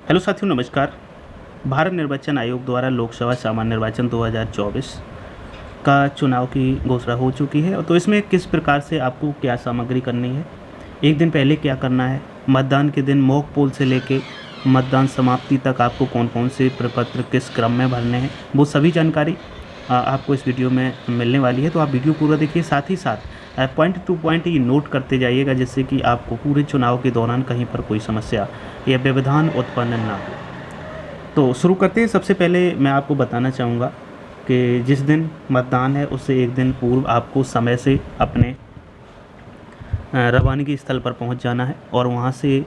Hello साथियों, नमस्कार। भारत निर्वाचन आयोग द्वारा लोकसभा सामान्य निर्वाचन 2024 का चुनाव की घोषणा हो चुकी है। तो इसमें किस प्रकार से आपको क्या सामग्री करनी है, एक दिन पहले क्या करना है, मतदान के दिन मॉक पोल से लेके मतदान समाप्ति तक आपको कौन कौन से प्रपत्र किस क्रम में भरने हैं, वो सभी जानकारी आपको इस वीडियो में मिलने वाली है। तो आप वीडियो पूरा देखिए, साथ ही साथ पॉइंट टू पॉइंट ये नोट करते जाइएगा, जिससे कि आपको पूरे चुनाव के दौरान कहीं पर कोई समस्या या व्यवधान उत्पन्न ना हो। तो शुरू करते हैं। सबसे पहले मैं आपको बताना चाहूँगा कि जिस दिन मतदान है उससे एक दिन पूर्व आपको समय से अपने रवानगी स्थल पर पहुंच जाना है। और वहां से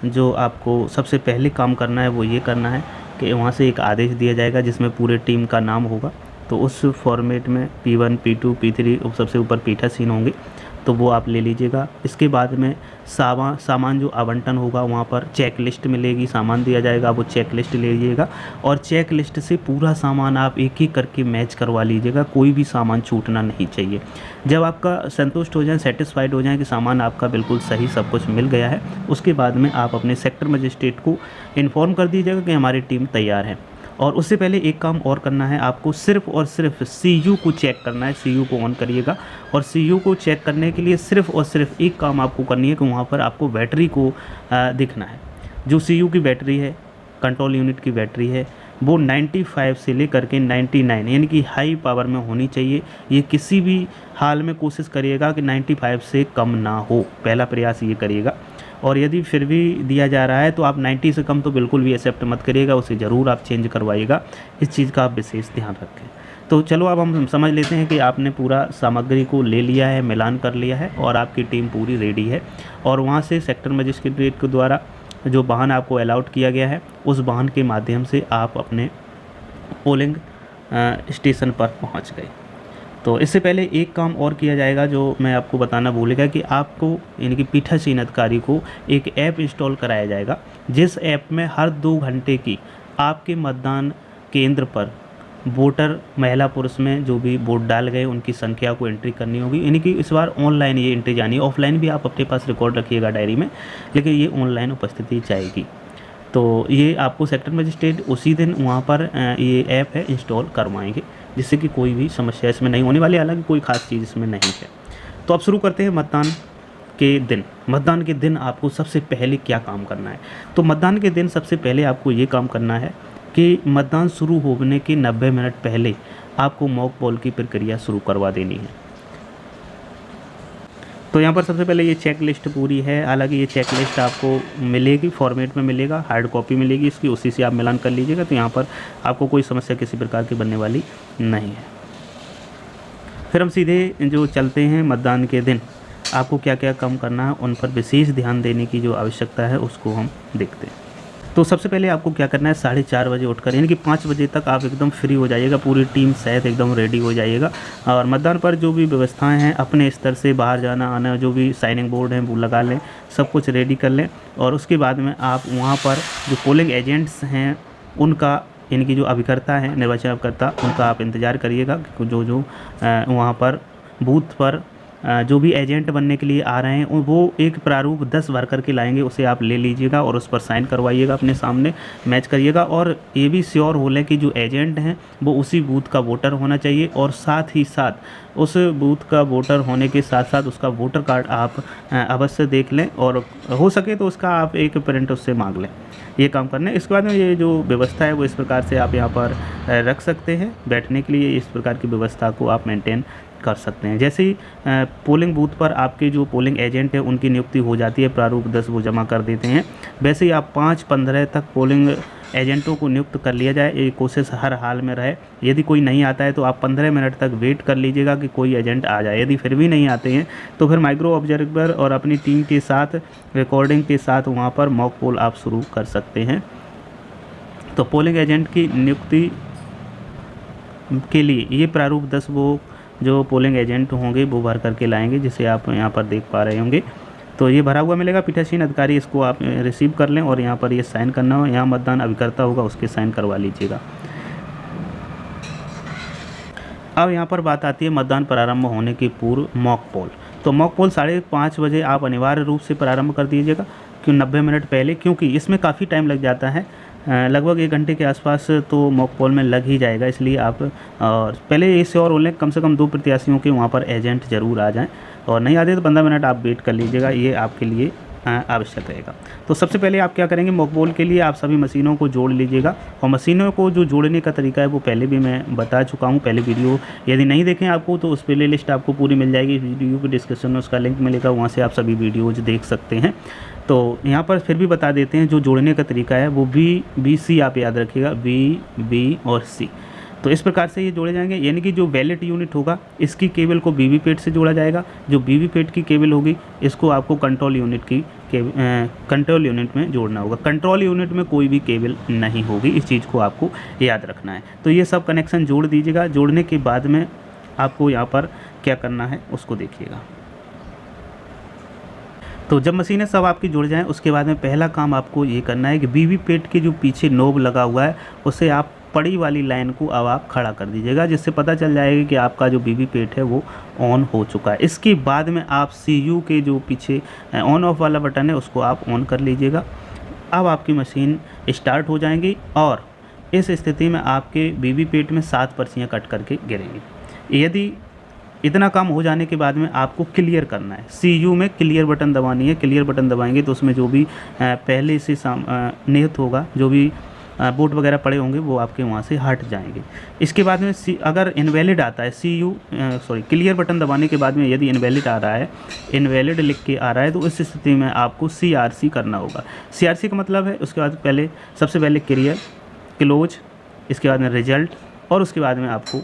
जो आपको सबसे पहले काम करना है वो ये करना है कि वहां से एक आदेश दिया जाएगा जिसमें पूरे टीम का नाम होगा। तो उस फॉर्मेट में P1 P2 P3 सबसे ऊपर पीठासीन होंगे, तो वो आप ले लीजिएगा। इसके बाद में सामान जो आवंटन होगा वहाँ पर चेक लिस्ट मिलेगी, सामान दिया जाएगा, वो चेक लिस्ट ले लीजिएगा। और चेक लिस्ट से पूरा सामान आप एक एक करके मैच करवा लीजिएगा, कोई भी सामान छूटना नहीं चाहिए। जब आपका संतुष्ट हो जाए, सेटिस्फाइड हो जाए कि सामान आपका बिल्कुल सही सब कुछ मिल गया है, उसके बाद में आप अपने सेक्टर मजिस्ट्रेट को इन्फॉर्म कर दीजिएगा कि हमारी टीम तैयार है। और उससे पहले एक काम और करना है, आपको सिर्फ और सिर्फ CU को चेक करना है। CU को ऑन करिएगा। और CU को चेक करने के लिए सिर्फ और सिर्फ एक काम आपको करनी है कि वहाँ पर आपको बैटरी को दिखना है। जो CU की बैटरी है, कंट्रोल यूनिट की बैटरी है, वो 95 से लेकर के 99 यानी कि हाई पावर में होनी चाहिए। ये किसी भी हाल में कोशिश करिएगा कि 95 से कम ना हो, पहला प्रयास ये करिएगा। और यदि फिर भी दिया जा रहा है तो आप 90 से कम तो बिल्कुल भी एक्सेप्ट मत करिएगा, उसे ज़रूर आप चेंज करवाइएगा। इस चीज़ का आप विशेष ध्यान रखें। तो चलो अब हम समझ लेते हैं कि आपने पूरा सामग्री को ले लिया है, मिलान कर लिया है और आपकी टीम पूरी रेडी है। और वहाँ से सेक्टर मजिस्ट्रेट के द्वारा जो वाहन आपको अलाउट किया गया है, उस वाहन के माध्यम से आप अपने पोलिंग स्टेशन पर पहुँच गए। तो इससे पहले एक काम और किया जाएगा जो मैं आपको बताना भूलेगा कि आपको यानी कि पीठासीन अधिकारी को एक ऐप इंस्टॉल कराया जाएगा, जिस ऐप में हर 2 घंटे की आपके मतदान केंद्र पर वोटर महिला पुरुष में जो भी वोट डाल गए उनकी संख्या को एंट्री करनी होगी। यानी कि इस बार ऑनलाइन ये एंट्री जानी है, ऑफलाइन भी आप अपने पास रिकॉर्ड रखिएगा डायरी में, लेकिन ये ऑनलाइन उपस्थिति जाएगी। तो ये आपको सेक्टर मजिस्ट्रेट उसी दिन वहाँ पर ये ऐप है इंस्टॉल करवाएंगे, जिससे कि कोई भी समस्या इसमें नहीं होने वाली। हालांकि कोई ख़ास चीज़ इसमें नहीं है। तो अब शुरू करते हैं मतदान के दिन। मतदान के दिन आपको सबसे पहले क्या काम करना है? तो मतदान के दिन सबसे पहले आपको ये काम करना है कि मतदान शुरू होने के 90 मिनट पहले आपको मॉक पोल की प्रक्रिया शुरू करवा देनी है। तो यहाँ पर सबसे पहले ये चेक लिस्ट पूरी है। हालांकि ये चेक लिस्ट आपको मिलेगी, फॉर्मेट में मिलेगा, हार्ड कॉपी मिलेगी इसकी, उसी से आप मिलान कर लीजिएगा। तो यहाँ पर आपको कोई समस्या किसी प्रकार की बनने वाली नहीं है। फिर हम सीधे जो चलते हैं मतदान के दिन आपको क्या क्या काम करना है, उन पर विशेष ध्यान देने की जो आवश्यकता है उसको हम देखते हैं। तो सबसे पहले आपको क्या करना है, 4:30 बजे उठकर यानी कि 5 बजे तक आप एकदम फ्री हो जाइएगा, पूरी टीम सहित एकदम रेडी हो जाइएगा। और मतदान पर जो भी व्यवस्थाएं हैं अपने स्तर से बाहर जाना आना, जो भी साइनिंग बोर्ड हैं वो लगा लें, सब कुछ रेडी कर लें। और उसके बाद में आप वहाँ पर जो पोलिंग एजेंट्स हैं उनका यानी कि जो अभिकर्ता हैं, निर्वाचन अभिकर्ता, उनका आप इंतज़ार करिएगा। जो वहाँ पर बूथ पर जो भी एजेंट बनने के लिए आ रहे हैं वो एक प्रारूप 10 भर करके लाएंगे, उसे आप ले लीजिएगा और उस पर साइन करवाइएगा, अपने सामने मैच करिएगा। और ये भी श्योर हो लें कि जो एजेंट हैं वो उसी बूथ का वोटर होना चाहिए। और साथ ही साथ उस बूथ का वोटर होने के साथ साथ उसका वोटर कार्ड आप अवश्य देख लें, और हो सके तो उसका आप एक प्रिंट उससे मांग लें। ये काम करना है। इसके बाद में ये जो व्यवस्था है वो इस प्रकार से आप यहाँ पर रख सकते हैं। बैठने के लिए इस प्रकार की व्यवस्था को आप मेंटेन कर सकते हैं। जैसे ही पोलिंग बूथ पर आपके जो पोलिंग एजेंट है उनकी नियुक्ति हो जाती है, प्रारूप 10 वो जमा कर देते हैं, वैसे ही आप 5-15 तक पोलिंग एजेंटों को नियुक्त कर लिया जाए। ये कोशिश हर हाल में रहे। यदि कोई नहीं आता है तो आप 15 मिनट तक वेट कर लीजिएगा कि कोई एजेंट आ जाए। यदि फिर भी नहीं आते हैं तो फिर माइक्रो ऑब्जर्वर और अपनी टीम के साथ रिकॉर्डिंग के साथ वहाँ पर मॉक पोल आप शुरू कर सकते हैं। तो पोलिंग एजेंट की नियुक्ति के लिए ये प्रारूप 10 वो जो पोलिंग एजेंट होंगे वो भर करके लाएंगे, जिसे आप यहाँ पर देख पा रहे होंगे। तो ये भरा हुआ मिलेगा, पीठासीन अधिकारी इसको आप रिसीव कर लें और यहाँ पर ये साइन करना हो, यहाँ मतदान अभिकर्ता होगा उसके साइन करवा लीजिएगा। अब यहाँ पर बात आती है मतदान प्रारंभ होने के पूर्व मॉक पोल। तो मॉक पोल 5:30 बजे आप अनिवार्य रूप से प्रारंभ कर दीजिएगा। क्यों 90 मिनट पहले, क्योंकि इसमें काफ़ी टाइम लग जाता है, लगभग 1 घंटे के आसपास तो मॉक पोल में लग ही जाएगा। इसलिए आप और पहले इससे और बोलें कम से कम 2 प्रत्याशियों के वहाँ पर एजेंट ज़रूर आ जाएं, और नहीं आते तो 15 मिनट आप वेट कर लीजिएगा, ये आपके लिए आवश्यक रहेगा। तो सबसे पहले आप क्या करेंगे, मॉक पोल के लिए आप सभी मशीनों को जोड़ लीजिएगा, और मशीनों को जो जोड़ने का तरीका है वो पहले भी मैं बता चुका हूँ। पहले वीडियो यदि नहीं देखें आपको तो उस प्ले लिस्ट आपको पूरी मिल जाएगी, वीडियो की डिस्क्रिप्शन में उसका लिंक मिलेगा, वहाँ से आप सभी वीडियोज़ देख सकते हैं। तो यहाँ पर फिर भी बता देते हैं, जो जोड़ने का तरीका है वो VBC आप याद रखिएगा, VB और C। तो इस प्रकार से ये जोड़े जाएंगे, यानी कि जो वैलिड यूनिट होगा इसकी केबल को VV-पैड से जोड़ा जाएगा, जो VV-पैड की केबल होगी इसको आपको कंट्रोल यूनिट में जोड़ना होगा। कंट्रोल यूनिट में कोई भी केबल नहीं होगी, इस चीज़ को आपको याद रखना है। तो ये सब कनेक्शन जोड़ दीजिएगा। जोड़ने के बाद में आपको यहाँ पर क्या करना है उसको देखिएगा। तो जब मशीनें सब आपकी जुड़ जाएं उसके बाद में पहला काम आपको ये करना है कि VV-पैड के जो पीछे नोब लगा हुआ है उसे आप पड़ी वाली लाइन को अब आप खड़ा कर दीजिएगा, जिससे पता चल जाएगा कि आपका जो VV-पैड है वो ऑन हो चुका है। इसके बाद में आप CU के जो पीछे ऑन ऑफ वाला बटन है उसको आप ऑन कर लीजिएगा। अब आपकी मशीन स्टार्ट हो जाएंगी और इस स्थिति में आपके VV-पैड में 7 पर्चियाँ कट करके गिरेंगी। यदि इतना काम हो जाने के बाद में आपको क्लियर करना है, CU में क्लियर बटन दबानी है। क्लियर बटन दबाएंगे तो उसमें जो भी पहले से निहित होगा, जो भी बोट वगैरह पड़े होंगे वो आपके वहाँ से हट जाएंगे। इसके बाद में अगर इनवैलिड आता है क्लियर बटन दबाने के बाद में यदि इनवैलिड आ रहा है, इनवैलिड लिख के आ रहा है, तो इस स्थिति में आपको CRC करना होगा। CRC का मतलब है उसके बाद सबसे पहले क्लोज, इसके बाद में रिजल्ट, और उसके बाद में आपको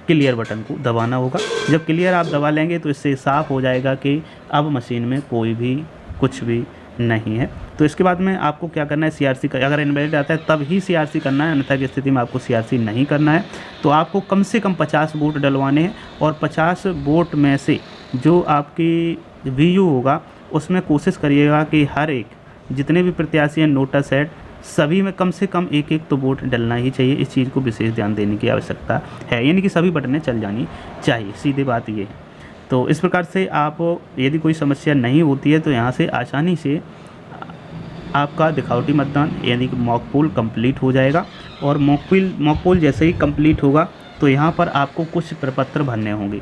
क्लियर बटन को दबाना होगा। जब क्लियर आप दबा लेंगे तो इससे साफ़ हो जाएगा कि अब मशीन में कोई भी कुछ भी नहीं है। तो इसके बाद में आपको क्या करना है, CRC का अगर इनवैलिड आता है तब ही CRC करना है, अन्यथा की स्थिति में आपको CRC नहीं करना है। तो आपको कम से कम 50 बोट डलवाने हैं, और 50 बोट में से जो आपकी VU होगा उसमें कोशिश करिएगा कि हर एक जितने भी प्रत्याशी हैं नोटिस सेट सभी में कम से कम एक तो वोट डलना ही चाहिए। इस चीज़ को विशेष ध्यान देने की आवश्यकता है, यानी कि सभी बटनें चल जानी चाहिए, सीधी बात ये है। तो इस प्रकार से आप यदि कोई समस्या नहीं होती है तो यहाँ से आसानी से आपका दिखावटी मतदान यानी कि मॉक पोल कंप्लीट हो जाएगा। और मॉक पोल जैसे ही कंप्लीट होगा तो यहाँ पर आपको कुछ प्रपत्र भरने होंगे।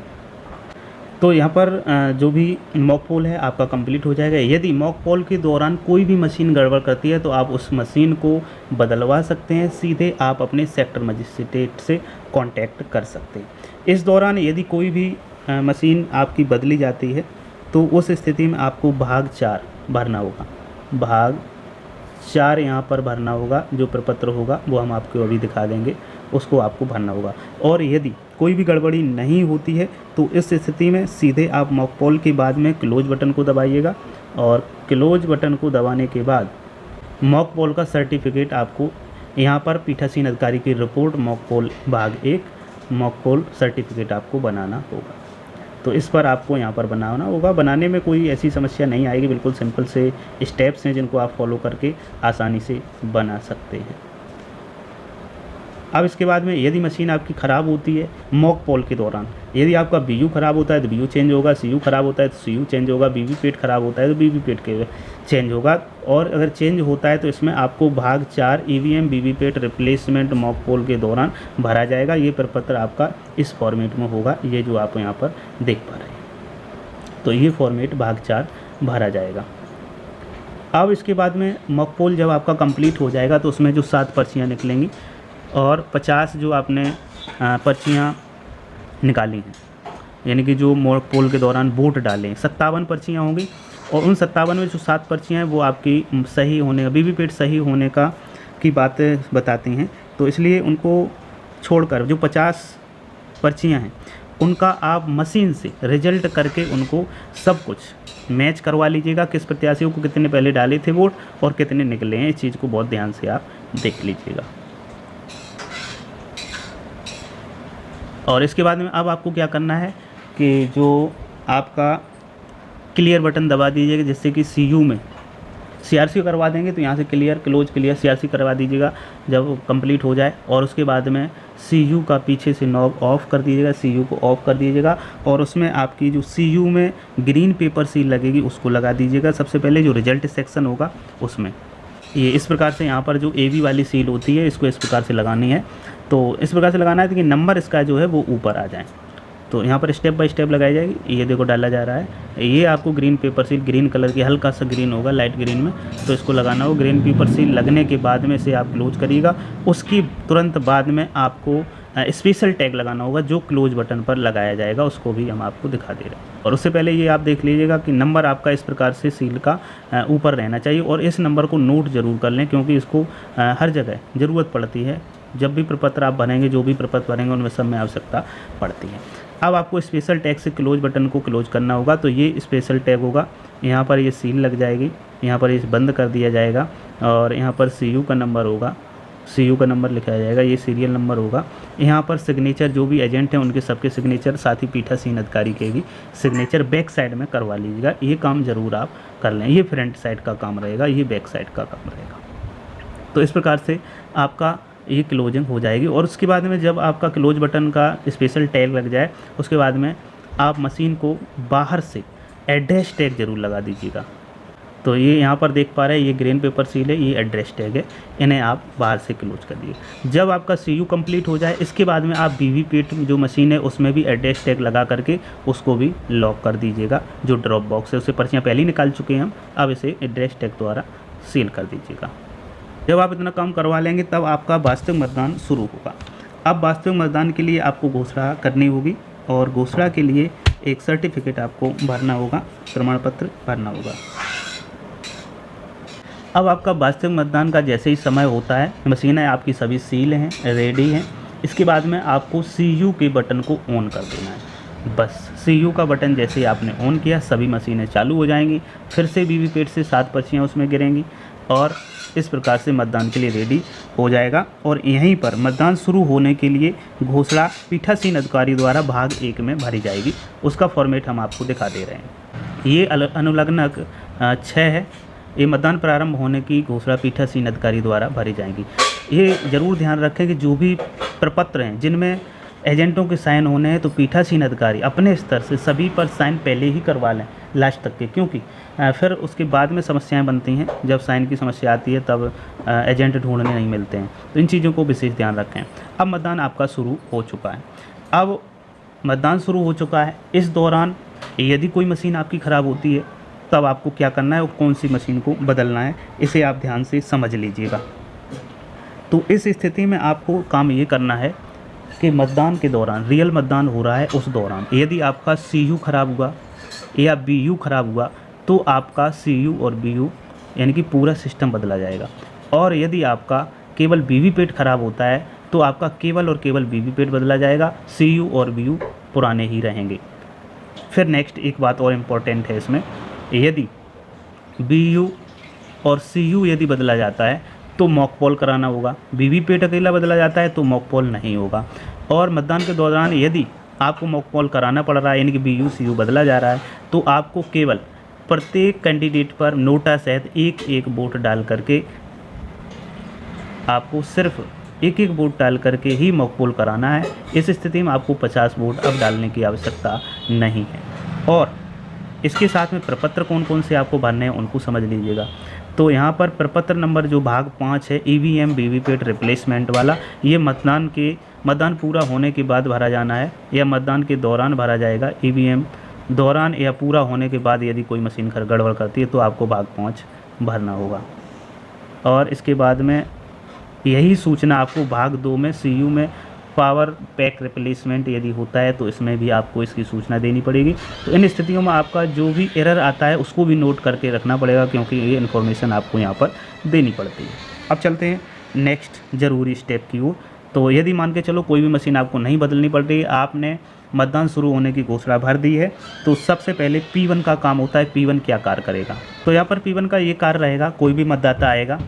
तो यहाँ पर जो भी मॉक पोल है आपका कंप्लीट हो जाएगा। यदि मॉक पोल के दौरान कोई भी मशीन गड़बड़ करती है तो आप उस मशीन को बदलवा सकते हैं, सीधे आप अपने सेक्टर मजिस्ट्रेट से कांटेक्ट कर सकते हैं। इस दौरान यदि कोई भी मशीन आपकी बदली जाती है तो उस स्थिति में आपको भाग 4 भरना होगा। भाग 4 यहाँ पर भरना होगा, जो प्रपत्र होगा वो हम आपको अभी दिखा देंगे, उसको आपको भरना होगा। और यदि कोई भी गड़बड़ी नहीं होती है तो इस स्थिति में सीधे आप मॉक पोल के बाद में क्लोज बटन को दबाइएगा, और क्लोज बटन को दबाने के बाद मॉक पोल का सर्टिफिकेट आपको यहाँ पर पीठासीन अधिकारी की रिपोर्ट मॉक पोल भाग 1 मॉक पोल सर्टिफिकेट आपको बनाना होगा। तो इस पर आपको यहाँ पर बनाना होगा। बनाने में कोई ऐसी समस्या नहीं आएगी, बिल्कुल सिंपल से स्टेप्स हैं जिनको आप फॉलो करके आसानी से बना सकते हैं। अब इसके बाद में यदि मशीन आपकी ख़राब होती है मॉक पोल के दौरान, यदि आपका BU ख़राब होता है तो BU चेंज होगा, CU ख़राब होता है तो CU चेंज होगा, VV-पैड ख़राब होता है तो VV-पैड के चेंज होगा। और अगर चेंज होता है तो इसमें आपको भाग 4 EVM VV-पैड रिप्लेसमेंट मॉक पोल के दौरान भरा जाएगा। ये प्रपत्र आपका इस फॉर्मेट में होगा, ये जो आप यहाँ पर देख पा रहे हैं। तो ये फॉर्मेट भाग 4 भरा जाएगा। अब इसके बाद में मॉक पोल जब आपका कंप्लीट हो जाएगा तो उसमें जो 7 पर्चियाँ निकलेंगी और 50 जो आपने पर्चियाँ निकाली हैं, यानी कि जो मॉक पोल के दौरान वोट डालें, 57 पर्चियाँ होंगी। और उन 57 में जो 7 पर्चियाँ हैं वो आपकी सही होने का VV-पैड सही होने का की बातें बताती हैं। तो इसलिए उनको छोड़कर जो 50 पर्चियाँ हैं उनका आप मशीन से रिजल्ट करके उनको सब कुछ मैच करवा लीजिएगा, किस प्रत्याशियों को कितने पहले डाले थे वोट और कितने निकले हैं। इस चीज़ को बहुत ध्यान से आप देख लीजिएगा। और इसके बाद में अब आपको क्या करना है कि जो आपका क्लियर बटन दबा दीजिएगा, जिससे कि CU में CRC करवा देंगे तो यहाँ से क्लियर क्लोज क्लियर CRC करवा दीजिएगा जब कंप्लीट हो जाए। और उसके बाद में CU का पीछे से नॉब ऑफ़ कर दीजिएगा, CU को ऑफ़ कर दीजिएगा और उसमें आपकी जो CU में ग्रीन पेपर सील लगेगी उसको लगा दीजिएगा। सबसे पहले जो रिजल्ट सेक्शन होगा उसमें ये इस प्रकार से यहाँ पर जो AB वाली सील होती है इसको इस प्रकार से लगानी है। तो इस प्रकार से लगाना है कि नंबर इसका जो है वो ऊपर आ जाए। तो यहाँ पर स्टेप बाय स्टेप लगाई जाएगी। ये देखो डाला जा रहा है, ये आपको green pepper seal green colour की हल्का सा ग्रीन होगा लाइट ग्रीन में, तो इसको लगाना हो। ग्रीन पेपर सील लगने के बाद में इसे आप क्लोज करिएगा। उसकी तुरंत बाद में आपको स्पेशल टैग लगाना होगा जो क्लोज बटन पर लगाया जाएगा, उसको भी हम आपको दिखा दे रहे हैं। और उससे पहले ये आप देख लीजिएगा कि नंबर आपका इस प्रकार से सील का ऊपर रहना चाहिए। और इस नंबर को नोट ज़रूर कर लें क्योंकि इसको हर जगह ज़रूरत पड़ती है। जब भी प्रपत्र आप भरेंगे, जो भी प्रपत्र भरेंगे उनमें सब में आवश्यकता पड़ती है। अब आपको स्पेशल टैग से क्लोज बटन को क्लोज करना होगा। तो ये स्पेशल टैग होगा, यहाँ पर ये सील लग जाएगी, यहाँ पर ये बंद कर दिया जाएगा और यहाँ पर CU का नंबर होगा, CU का नंबर लिखा जाएगा, ये सीरियल नंबर होगा। यहाँ पर सिग्नेचर जो भी एजेंट हैं उनके सबके सिग्नेचर, साथ ही पीठासीन अधिकारी के भी सिग्नेचर बैक साइड में करवा लीजिएगा। ये काम ज़रूर आप कर लें। ये फ्रंट साइड का काम रहेगा, ये बैक साइड का काम रहेगा। तो इस प्रकार से आपका ये क्लोजिंग हो जाएगी। और उसके बाद में जब आपका क्लोज बटन का स्पेशल टैग लग जाए उसके बाद में आप मशीन को बाहर से एड्रेस टैग ज़रूर लगा दीजिएगा। तो ये यहाँ पर देख पा रहे हैं, ये ग्रीन पेपर सील है, ये एड्रेस टैग है, इन्हें आप बाहर से क्लोज कर दिए। जब आपका CU कंप्लीट हो जाए इसके बाद में आप BVPAT जो मशीन है उसमें भी एड्रेस टैग लगा करके उसको भी लॉक कर दीजिएगा। जो ड्रॉप बॉक्स है उससे पर्चियाँ पहले ही निकाल चुके हैं हम, अब इसे एड्रेस टैग द्वारा सील कर दीजिएगा। जब आप इतना काम करवा लेंगे तब आपका वास्तविक मतदान शुरू होगा। अब वास्तविक मतदान के लिए आपको घोषणा करनी होगी और घोषणा के लिए एक सर्टिफिकेट आपको भरना होगा, प्रमाण पत्र भरना होगा। अब आपका वास्तविक मतदान का जैसे ही समय होता है, मशीनें आपकी सभी सील हैं, रेडी हैं, इसके बाद में आपको CU के बटन को ऑन कर देना है। बस CU का बटन जैसे ही आपने ऑन किया सभी मशीनें चालू हो जाएंगी। फिर से BVPAT से 7 पर्चियाँ उसमें गिरेंगी और इस प्रकार से मतदान के लिए रेडी हो जाएगा। और यहीं पर मतदान शुरू होने के लिए घोषणा पीठासीन अधिकारी द्वारा भाग 1 में भरी जाएगी। उसका फॉर्मेट हम आपको दिखा दे रहे हैं। ये अनुलग्नक 6 है। ये मतदान प्रारंभ होने की घोषणा पीठासीन अधिकारी द्वारा भरी जाएगी। ये ज़रूर ध्यान रखें कि जो भी प्रपत्र हैं जिनमें एजेंटों के साइन होने हैं तो पीठासीन अधिकारी अपने स्तर से सभी पर साइन पहले ही करवा लें लास्ट तक के, क्योंकि फिर उसके बाद में समस्याएं बनती हैं। जब साइन की समस्या आती है तब एजेंट ढूंढने नहीं मिलते हैं। तो इन चीज़ों को विशेष ध्यान रखें। अब मतदान आपका शुरू हो चुका है। अब मतदान शुरू हो चुका है, इस दौरान यदि कोई मशीन आपकी ख़राब होती है तब आपको क्या करना है और कौन सी मशीन को बदलना है, इसे आप ध्यान से समझ लीजिएगा। तो इस स्थिति में आपको काम ये करना है कि मतदान के दौरान, रियल मतदान हो रहा है उस दौरान यदि आपका CU खराब हुआ या BU खराब हुआ तो आपका CU और BU यानी कि पूरा सिस्टम बदला जाएगा। और यदि आपका केवल BVPAT खराब होता है तो आपका केवल और केवल BVPAT बदला जाएगा, CU और BU पुराने ही रहेंगे। फिर नेक्स्ट एक बात और इम्पोर्टेंट है इसमें, यदि BU और CU यदि बदला जाता है तो मॉक पोल कराना होगा। BVPAT अकेला बदला जाता है तो मॉक पोल नहीं होगा। और मतदान के दौरान यदि आपको मॉक पोल कराना पड़ रहा है यानी कि BU CU बदला जा रहा है तो आपको केवल प्रत्येक कैंडिडेट पर नोटा सहित एक वोट डाल करके, आपको सिर्फ एक वोट डाल करके ही मॉक पोल कराना है। इस स्थिति में आपको 50 वोट अब डालने की आवश्यकता नहीं है। और इसके साथ में प्रपत्र कौन कौन से आपको भरने हैं उनको समझ लीजिएगा। तो यहाँ पर प्रपत्र नंबर जो भाग 5 है EVM BVPAT रिप्लेसमेंट वाला, ये मतदान पूरा होने के बाद भरा जाना है या मतदान के दौरान भरा जाएगा। EVM दौरान या पूरा होने के बाद यदि कोई मशीन गड़बड़ करती है तो आपको भाग 5 भरना होगा। और इसके बाद में यही सूचना आपको भाग 2 में CU में पावर पैक रिप्लेसमेंट यदि होता है तो इसमें भी आपको इसकी सूचना देनी पड़ेगी। तो इन स्थितियों में आपका जो भी एरर आता है उसको भी नोट करके रखना पड़ेगा क्योंकि ये इन्फॉर्मेशन आपको यहाँ पर देनी पड़ती है। अब चलते हैं नेक्स्ट ज़रूरी स्टेप की ओर। तो यदि मान के चलो कोई भी मशीन आपको नहीं बदलनी पड़ रही, आपने मतदान शुरू होने की घोषणा भर दी है, तो सबसे पहले P1 का काम होता है। P1 क्या कार्य करेगा? तो यहाँ पर P1 का ये कार्य रहेगा, कोई भी मतदाता आएगा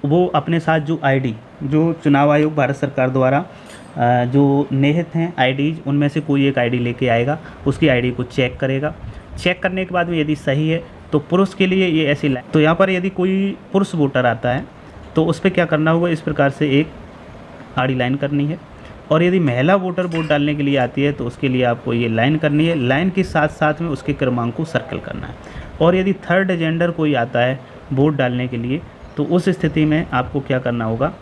वो अपने साथ जो ID, जो चुनाव आयोग भारत सरकार द्वारा जो निहित हैं IDs, उनमें से कोई एक ID लेके आएगा, उसकी ID को चेक करेगा। चेक करने के बाद में यदि सही है तो पुरुष के लिए ये ऐसी लाइन, तो यहाँ पर यदि कोई पुरुष वोटर आता है तो उस पर क्या करना होगा, इस प्रकार से एक आड़ी लाइन करनी है। और यदि महिला वोटर वोट डालने के लिए आती है तो उसके लिए आपको ये लाइन करनी है, लाइन के साथ साथ में उसके क्रमांक को सर्कल करना है। और यदि थर्ड जेंडर कोई आता है वोट डालने के लिए तो उस स्थिति में आपको क्या करना होगा,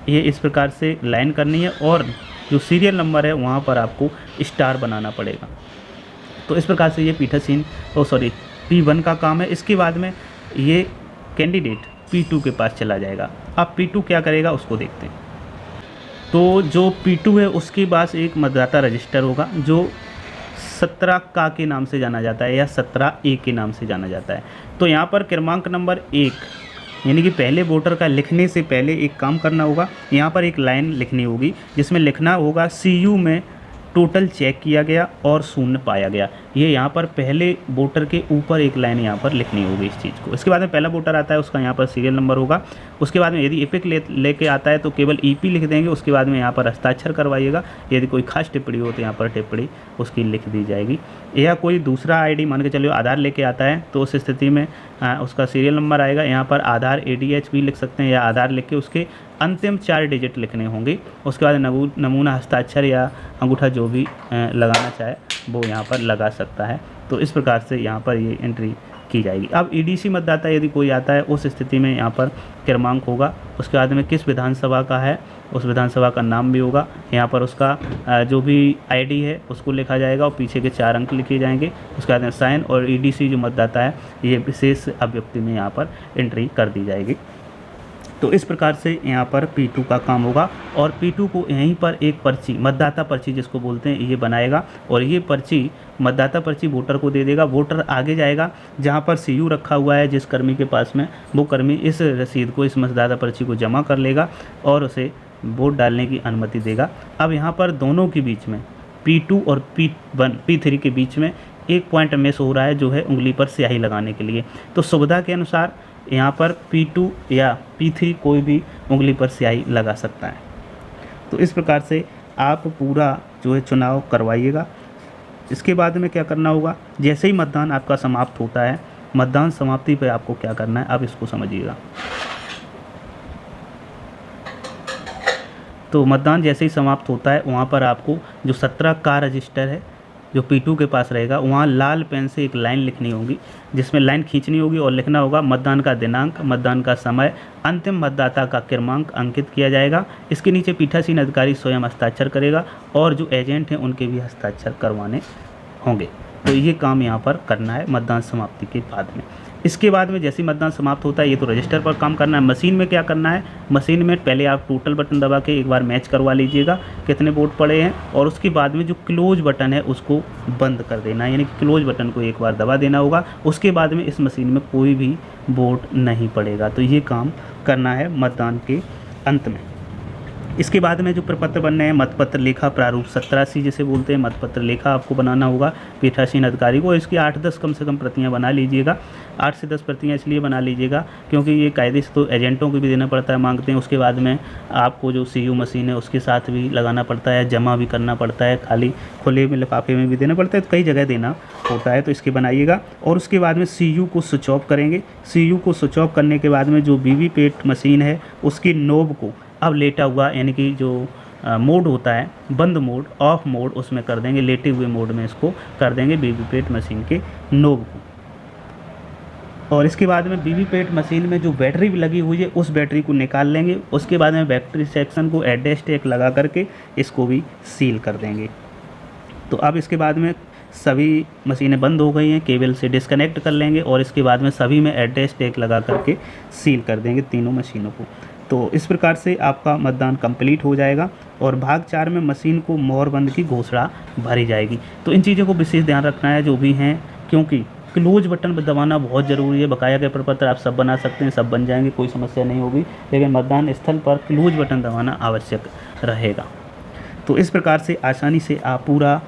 ये इस प्रकार से लाइन करनी है और जो सीरियल नंबर है वहाँ पर आपको स्टार बनाना पड़ेगा। तो इस प्रकार से ये पीठासीन P1 का काम है। इसके बाद में ये कैंडिडेट P2 के पास चला जाएगा। अब P2 क्या करेगा उसको देखते हैं। तो जो P2 है उसके पास एक मतदाता रजिस्टर होगा जो 17 का के नाम से जाना जाता है या 17A के नाम से जाना जाता है। तो यहाँ पर क्रमांक नंबर 1 यानी कि पहले वोटर का लिखने से पहले एक काम करना होगा, यहाँ पर एक लाइन लिखनी होगी जिसमें लिखना होगा CU में टोटल चेक किया गया और शून्य पाया गया। ये यहाँ पर पहले वोटर के ऊपर एक लाइन यहाँ पर लिखनी होगी इस चीज़ को। इसके बाद में पहला वोटर आता है उसका यहाँ पर सीरियल नंबर होगा। उसके बाद में यदि एपिक लेके आता है तो केवल EP लिख देंगे। उसके बाद में यहाँ पर हस्ताक्षर करवाइएगा। यदि कोई खास टिप्पणी हो तो यहाँ पर टिप्पणी उसकी लिख दी जाएगी। या कोई दूसरा ID मान के चलिए आधार लेके आता है तो उस स्थिति में उसका सीरियल नंबर आएगा। यहाँ पर आधार ADH भी लिख सकते हैं या आधार लिख के उसके अंतिम 4 डिजिट लिखने होंगे। उसके बाद नमूना हस्ताक्षर या अंगूठा जो भी लगाना चाहे वो यहाँ पर लगा सकता है। तो इस प्रकार से यहाँ पर ये एंट्री की जाएगी। अब EDC मतदाता यदि कोई आता है उस स्थिति में यहाँ पर क्रमांक होगा। उसके बाद में किस विधानसभा का है उस विधानसभा का नाम भी होगा। यहाँ पर उसका जो भी ID है उसको लिखा जाएगा और पीछे के 4 अंक लिखे जाएंगे। उसके बाद में साइन और EDC जो मतदाता है ये विशेष अभिव्यक्ति में यहाँ पर एंट्री कर दी जाएगी। तो इस प्रकार से यहाँ पर P2 का काम होगा और P2 को यहीं पर एक पर्ची मतदाता पर्ची जिसको बोलते हैं ये बनाएगा और ये पर्ची मतदाता पर्ची वोटर को दे देगा। वोटर आगे जाएगा जहाँ पर CU रखा हुआ है जिस कर्मी के पास में, वो कर्मी इस रसीद को इस मतदाता पर्ची को जमा कर लेगा और उसे वोट डालने की अनुमति देगा। अब यहाँ पर दोनों के बीच में P2 और P3 के बीच में एक पॉइंट मिस हो रहा है जो है उंगली पर स्याही लगाने के लिए। तो सुविधा के अनुसार यहाँ पर P2 या P3 कोई भी उंगली पर स्याही लगा सकता है। तो इस प्रकार से आप पूरा जो है चुनाव करवाइएगा। इसके बाद में क्या करना होगा, जैसे ही मतदान आपका समाप्त होता है, मतदान समाप्ति पे आपको क्या करना है आप इसको समझिएगा। तो मतदान जैसे ही समाप्त होता है वहाँ पर आपको जो 17 का रजिस्टर है जो P2 के पास रहेगा वहाँ लाल पेन से एक लाइन लिखनी होगी जिसमें लाइन खींचनी होगी और लिखना होगा मतदान का दिनांक, मतदान का समय, अंतिम मतदाता का क्रमांक अंकित किया जाएगा। इसके नीचे पीठासीन अधिकारी स्वयं हस्ताक्षर करेगा और जो एजेंट हैं उनके भी हस्ताक्षर करवाने होंगे। तो ये काम यहाँ पर करना है मतदान समाप्ति के बाद में। इसके बाद में जैसे ही मतदान समाप्त होता है ये तो रजिस्टर पर काम करना है। मशीन में क्या करना है, मशीन में पहले आप टोटल बटन दबा के एक बार मैच करवा लीजिएगा कितने वोट पड़े हैं और उसके बाद में जो क्लोज बटन है उसको बंद कर देना है, यानी कि क्लोज बटन को एक बार दबा देना होगा। उसके बाद में इस मशीन में कोई भी वोट नहीं पड़ेगा। तो ये काम करना है मतदान के अंत में। इसके बाद में जो प्रपत्र बनने हैं, मतपत्र लेखा प्रारूप 17C जिसे बोलते हैं, मतपत्र लेखा आपको बनाना होगा पीठासीन अधिकारी को। इसकी 8-10 कम से कम प्रतियां बना लीजिएगा। 8 से 10 प्रतियां इसलिए बना लीजिएगा क्योंकि ये कायदे से तो एजेंटों को भी देना पड़ता है, मांगते हैं। उसके बाद में आपको जो CU मशीन है उसके साथ भी लगाना पड़ता है, जमा भी करना पड़ता है, खाली खुले में लिफाफे में भी देना पड़ता है, तो कई जगह देना होता है। तो इसके बनाइएगा। और उसके बाद में CU को स्विच ऑफ करेंगे। CU को स्विच ऑफ करने के बाद में जो वीवीपैट मशीन है उसकी नोब को अब लेटा हुआ यानी कि जो मोड होता है बंद मोड, ऑफ मोड, उसमें कर देंगे। लेटे हुए मोड में इसको कर देंगे वीवीपैट मशीन के नोब को। और इसके बाद में वीवीपैट मशीन में जो बैटरी भी लगी हुई है उस बैटरी को निकाल लेंगे। उसके बाद में बैटरी सेक्शन को एड्रेस टैग लगा करके इसको भी सील कर देंगे। तो अब इसके बाद में सभी मशीनें बंद हो गई हैं, केबल से डिस्कनेक्ट कर लेंगे और इसके बाद में सभी में एड्रेस टैग लगा करके सील कर देंगे तीनों मशीनों को। तो इस प्रकार से आपका मतदान कंप्लीट हो जाएगा और भाग 4 में मशीन को मोहरबंद की घोषणा भरी जाएगी। तो इन चीज़ों को विशेष ध्यान रखना है जो भी हैं, क्योंकि क्लोज बटन दबाना बहुत ज़रूरी है। बकाया के प्रपत्र आप सब बना सकते हैं, सब बन जाएंगे, कोई समस्या नहीं होगी, लेकिन मतदान स्थल पर क्लोज बटन दबाना आवश्यक रहेगा। तो इस प्रकार से आसानी से आप पूरा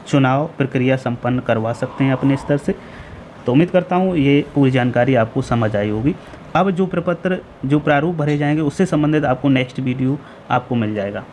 चुनाव प्रक्रिया संपन्न करवा सकते हैं अपने स्तर से। तो उम्मीद करता हूँ ये पूरी जानकारी आपको समझ आई होगी। अब जो प्रपत्र जो प्रारूप भरे जाएंगे उससे संबंधित आपको नेक्स्ट वीडियो आपको मिल जाएगा।